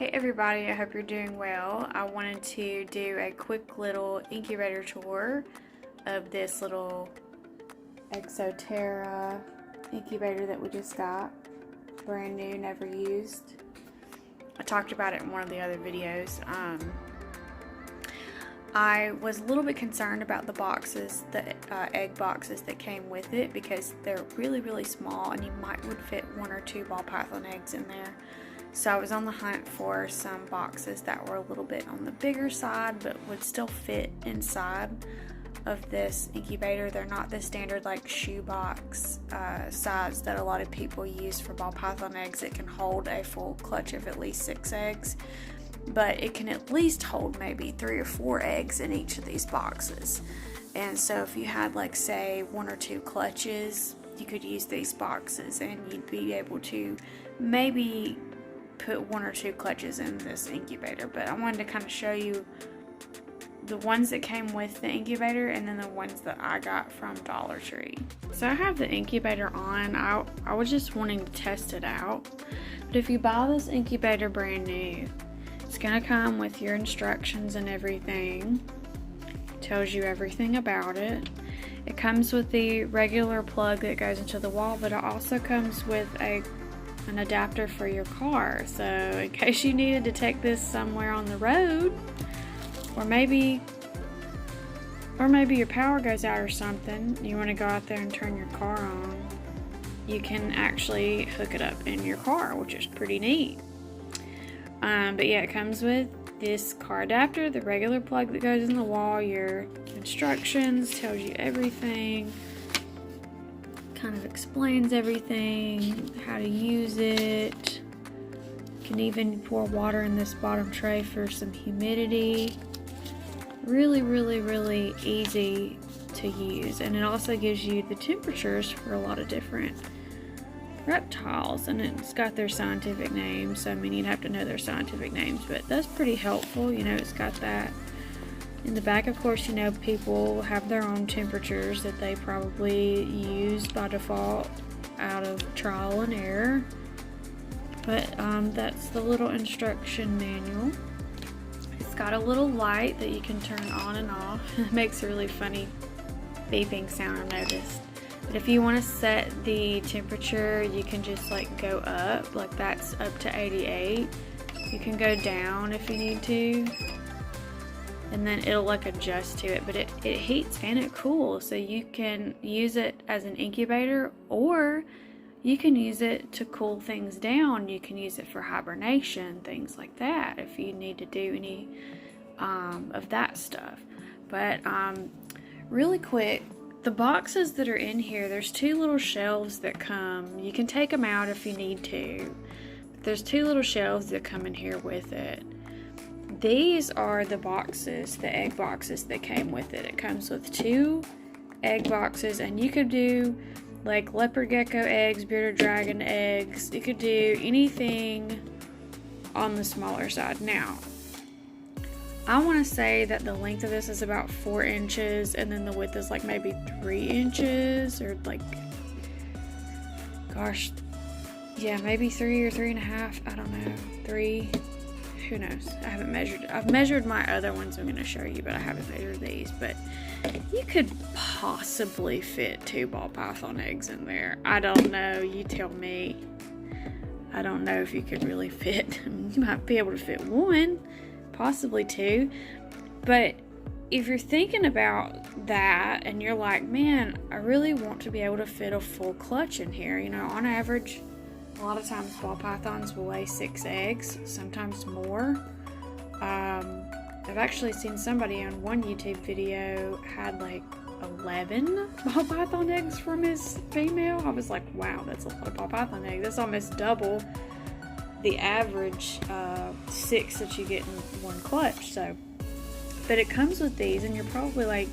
Hey everybody, I hope you're doing well. I wanted to do a quick little incubator tour of this little Exo Terra incubator that we just got. Brand new, never used. I talked about it in one of the other videos. I was a little bit concerned about the boxes, the egg boxes that came with it, because they're really small and you would fit 1 or 2 ball python eggs in there. So I was on the hunt for some boxes that were a little bit on the bigger side but would still fit inside of this incubator. They're not the standard like shoebox size that a lot of people use for ball python eggs. It can hold a full clutch of at least 6 eggs, but it can at least hold maybe 3 or 4 eggs in each of these boxes. And so if you had, like, say 1 or 2 clutches, you could use these boxes and you'd be able to maybe put 1 or 2 clutches in this incubator. But I wanted to kind of show you the ones that came with the incubator and then the ones that I got from Dollar Tree. So I have the incubator on. I was just wanting to test it out. But if you buy this incubator brand new, it's gonna come with your instructions and everything. Tells you everything about it. It comes with the regular plug that goes into the wall, but it also comes with an adapter for your car. So in case you needed to take this somewhere on the road, or maybe your power goes out or something, you want to go out there and turn your car on, you can actually hook it up in your car, which is pretty neat. But yeah, it comes with this car adapter, the regular plug that goes in the wall, your instructions, tells you everything, kind of explains everything, how to use it. You can even pour water in this bottom tray for some humidity. Really easy to use, and it also gives you the temperatures for a lot of different reptiles, and it's got their scientific names. So I mean, you'd have to know their scientific names, but that's pretty helpful. You know, it's got that in the back. Of course, you know, people have their own temperatures that they probably use by default out of trial and error, but that's the little instruction manual. It's got a little light that you can turn on and off. It makes a really funny beeping sound, I noticed. But if you want to set the temperature, you can just like go up, like that's up to 88. You can go down if you need to, and then it'll like adjust to it. But it heats and it cools, so you can use it as an incubator, or you can use it to cool things down. You can use it for hibernation, things like that, if you need to do any of that stuff. But really quick, the boxes that are in here, there's 2 little shelves that come. You can take them out if you need to. But there's 2 little shelves that come in here with it. These are the boxes, the egg boxes that came with it. It comes with 2 egg boxes, and you could do like leopard gecko eggs, bearded dragon eggs. You could do anything on the smaller side. Now, I want to say that the length of this is about 4 inches, and then the width is like maybe 3 inches, or like, gosh, yeah, maybe 3 or 3.5. I don't know, 3. Who knows? I haven't measured. I've measured my other ones I'm going to show you, but I haven't measured these. But you could possibly fit 2 ball python eggs in there. I don't know. You tell me. I don't know if you could really fit. You might be able to fit 1, possibly 2. But if you're thinking about that and you're like, man, I really want to be able to fit a full clutch in here. You know, on average, a lot of times ball pythons will lay 6 eggs, sometimes more. I've actually seen somebody on one YouTube video had like 11 ball python eggs from his female. I was like, wow, that's a lot of ball python eggs. That's almost double the average 6 that you get in 1 clutch. So, but it comes with these, and you're probably like,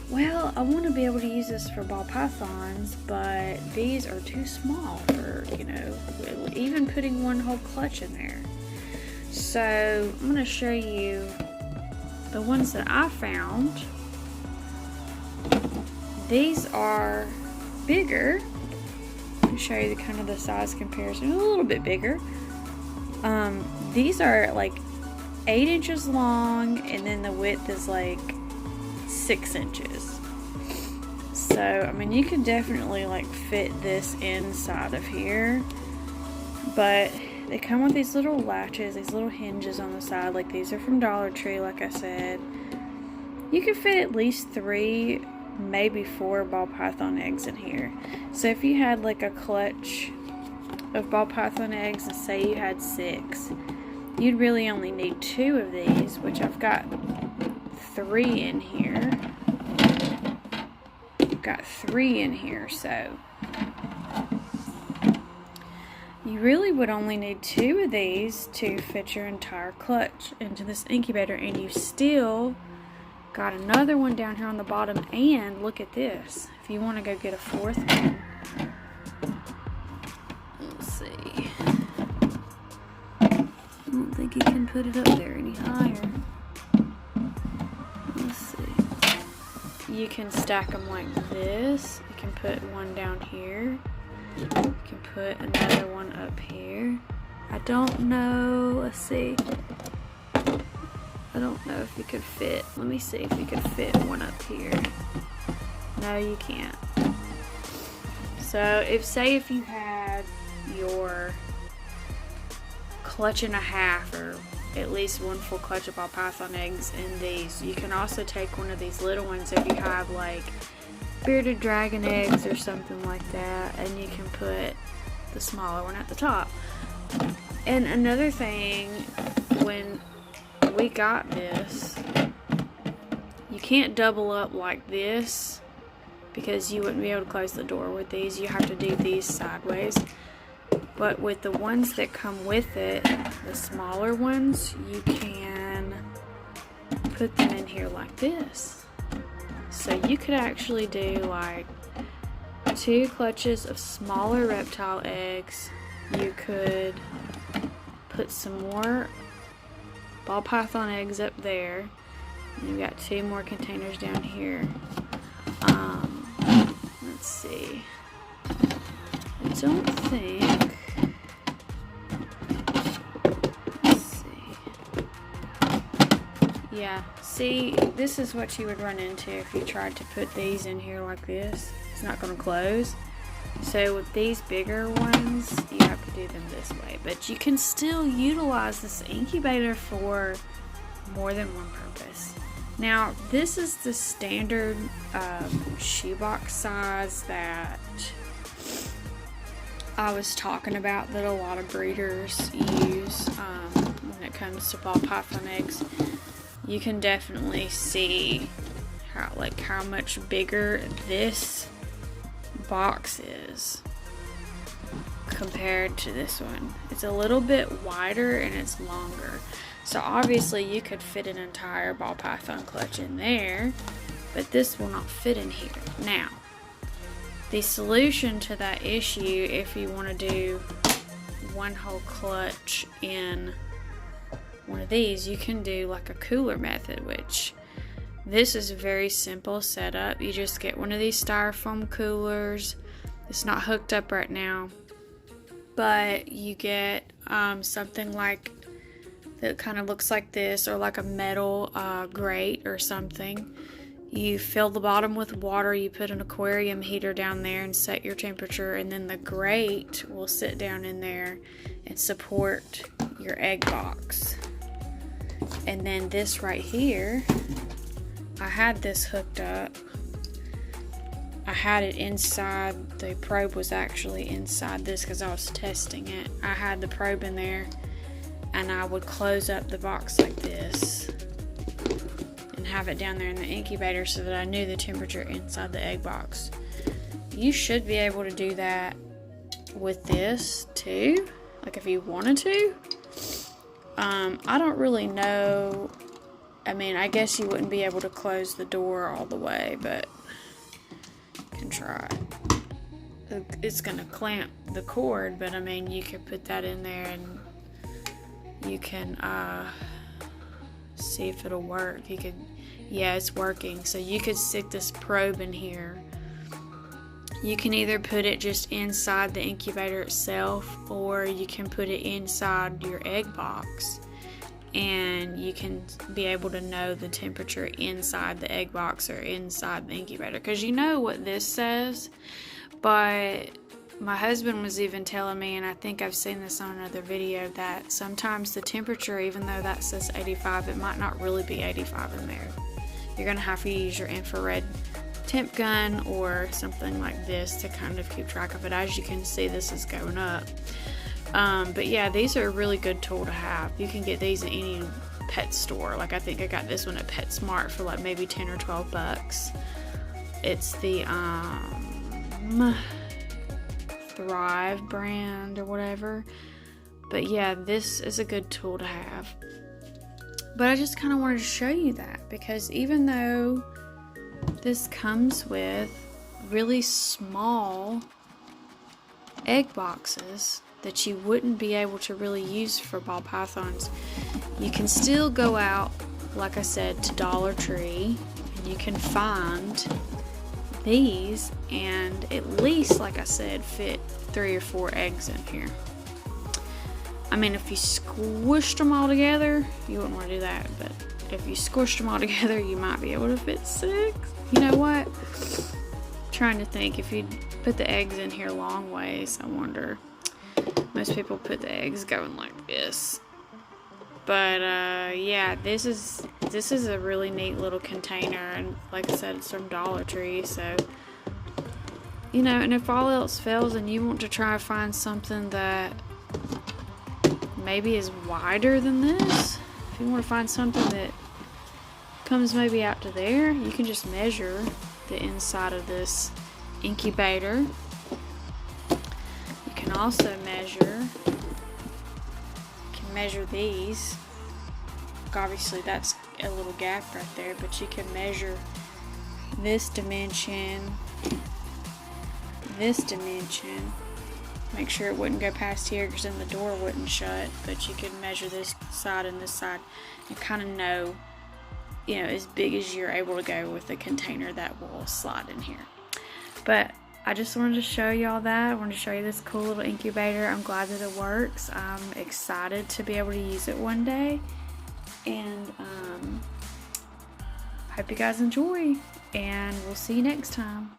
well, I want to be able to use this for ball pythons, but these are too small for, you know, even putting 1 whole clutch in there. So I'm going to show you the ones that I found. These are bigger. Let me show you the kind of the size comparison. A little bit bigger. these are like 8 inches long, and then the width is like 6 inches. So, I mean, you can definitely like fit this inside of here, but they come with these little latches, these little hinges on the side. Like, these are from Dollar Tree, like I said. You can fit at least 3, maybe 4 ball python eggs in here. So if you had like a clutch of ball python eggs, and say you had 6, you'd really only need 2 of these, which I've got 3 in here. I've got 3 in here, so you really would only need 2 of these to fit your entire clutch into this incubator, and you still got another one down here on the bottom. And look at this, if you want to go get a 4th one, let's see, I don't think you can put it up there any higher. Let's see, you can stack them like this. You can put one down here, you can put another one up here. I don't know, let's see, I don't know if you could fit, let me see if you could fit one up here. No, you can't. So if you had your clutch and a half, or at least 1 full clutch of ball python eggs in these, you can also take one of these little ones if you have like bearded dragon eggs or something like that, and you can put the smaller one at the top. And another thing, when we got this, you can't double up like this because you wouldn't be able to close the door with these. You have to do these sideways. But with the ones that come with it, the smaller ones, you can put them in here like this. So you could actually do like 2 clutches of smaller reptile eggs. You could put some more ball python eggs up there. And you've got 2 more containers down here. Let's see. I don't think. Let's see. Yeah, see, this is what you would run into if you tried to put these in here like this. It's not going to close. So with these bigger ones, you have to do them this way. But you can still utilize this incubator for more than one purpose. Now, this is the standard shoebox size that I was talking about, that a lot of breeders use when it comes to ball python eggs. You can definitely see how much bigger this box is compared to this one. It's a little bit wider and it's longer. So obviously you could fit an entire ball python clutch in there, but this will not fit in here. Now, the solution to that issue, if you want to do 1 whole clutch in one of these, you can do like a cooler method, which this is a very simple setup. You just get one of these styrofoam coolers. It's not hooked up right now, but you get something like that kind of looks like this, or like a metal grate or something. You fill the bottom with water, you put an aquarium heater down there and set your temperature, and then the grate will sit down in there and support your egg box. And then this right here, I had this hooked up. I had it inside, the probe was actually inside this because I was testing it. I had the probe in there, and I would close up the box like this and have it down there in the incubator so that I knew the temperature inside the egg box. You should be able to do that with this too, like if you wanted to. I don't really know. I mean, I guess you wouldn't be able to close the door all the way, but you can try. It's gonna clamp the cord, but I mean, you could put that in there and you can see if it'll work. You could, yeah, it's working. So you could stick this probe in here You can either put it just inside the incubator itself, or you can put it inside your egg box, and you can be able to know the temperature inside the egg box or inside the incubator, because you know what this says. But my husband was even telling me, and I think I've seen this on another video, that sometimes the temperature, even though that says 85, it might not really be 85 in there. You're going to have to use your infrared temp gun or something like this to kind of keep track of it. As you can see, this is going up. But yeah, these are a really good tool to have. You can get these at any pet store. Like, I think I got this one at PetSmart for like maybe 10 or 12 bucks. It's the Thrive brand or whatever. But yeah, this is a good tool to have. But I just kind of wanted to show you that, because even though this comes with really small egg boxes that you wouldn't be able to really use for ball pythons, you can still go out, like I said, to Dollar Tree, and you can find these and at least, like I said, fit 3 or 4 eggs in here. I mean, if you squished them all together, you wouldn't want to do that, but if you squished them all together, you might be able to fit 6. You know what? I'm trying to think, if you put the eggs in here long ways, I wonder. Most people put the eggs going like this. But yeah, this is a really neat little container, and like I said, it's from Dollar Tree. So, you know, and if all else fails and you want to try to find something that maybe is wider than this, if you want to find something that comes maybe out to there, you can just measure the inside of this incubator. You can also measure these. Obviously that's a little gap right there, but you can measure this dimension, make sure it wouldn't go past here, because then the door wouldn't shut. But you can measure this side and this side and kind of know, you know, as big as you're able to go with the container that will slide in here. But I just wanted to show y'all that. I wanted to show you this cool little incubator. I'm glad that it works. I'm excited to be able to use it one day. And hope you guys enjoy. And we'll see you next time.